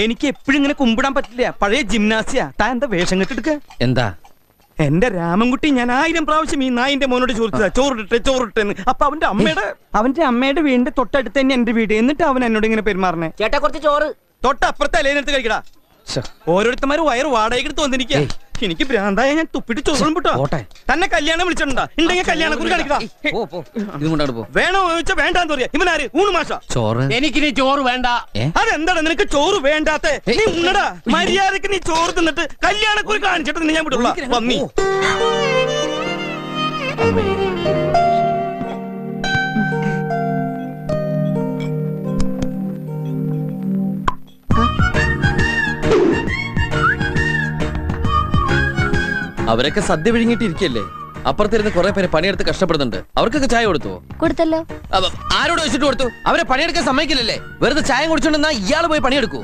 എനിക്ക് എപ്പോഴും ഇങ്ങനെ കുമ്പിടാൻ പറ്റില്ല. പഴയ ജിംനാസിയ. താൻ എന്താ വേഷം കെട്ടെടുക്ക? എന്താ? എന്റെ രാമൻകുട്ടി ഞാൻ 1000 പ്രാവശ്യം ഈ നായിന്റെ മോനോട് ചോദിച്ചതാ ചോറിട്ടെന്ന്. അപ്പൊ അവന്റെ അമ്മയുടെ വീടിന്റെ തൊട്ടടുത്ത് തന്നെ എന്റെ വീട്. എന്നിട്ട് അവൻ എന്നോട് ഇങ്ങനെ പെരുമാറണേ. ചേട്ടാ കുറച്ച് ചോറ് തൊട്ടപ്പുറത്തെ അലേനെടുത്ത് കഴിക്കടാ. ഓരോരുത്തന്മാര് വയറ് വാടകയ്ക്ക് തോന്നിരിക്കുക. എനിക്ക് ഭ്രാന്തായ ഞാൻ തുപ്പിട്ട് ചോറും വിട്ടോ. തന്നെ കല്യാണം വിളിച്ചിട്ടുണ്ടാ? ഉണ്ടെങ്കിൽ കല്യാണം കുറി കാണിക്കടാ. വേണോ ചോദിച്ചാ വേണ്ടാന്ന് പറയാ. ഇവനാര്? ഊണ് മാഷ. ചോറ് എനിക്കിനി ചോറ് വേണ്ട. അതെന്താണ് നിനക്ക് ചോറ് വേണ്ടാത്ത? നീ ഉണ്ണടാ. മര്യാദക്ക് നീ ചോറ് തിന്നിട്ട് കല്യാണക്കുറി കാണിച്ചിട്ട് നിന്നെ ഞാൻ വിടുള്ള വന്നി. അവരൊക്കെ സദ്യ വിഴുങ്ങിട്ടിരിക്കല്ലേ. അപ്പുറത്തിരുന്ന് കുറെ പേര് പണിയെടുത്ത് കഷ്ടപ്പെടുന്നുണ്ട്. അവർക്കൊക്കെ ചായ കൊടുത്തല്ലോ. ആരോട് വെച്ചിട്ട് കൊടുത്തു? അവരെ പണിയെടുക്കാൻ സമ്മതിക്കില്ലല്ലേ. വെറുതെ ചായ കുടിച്ചോണ്ടെന്നാ ഇയാള് പോയി പണിയെടുക്കൂ.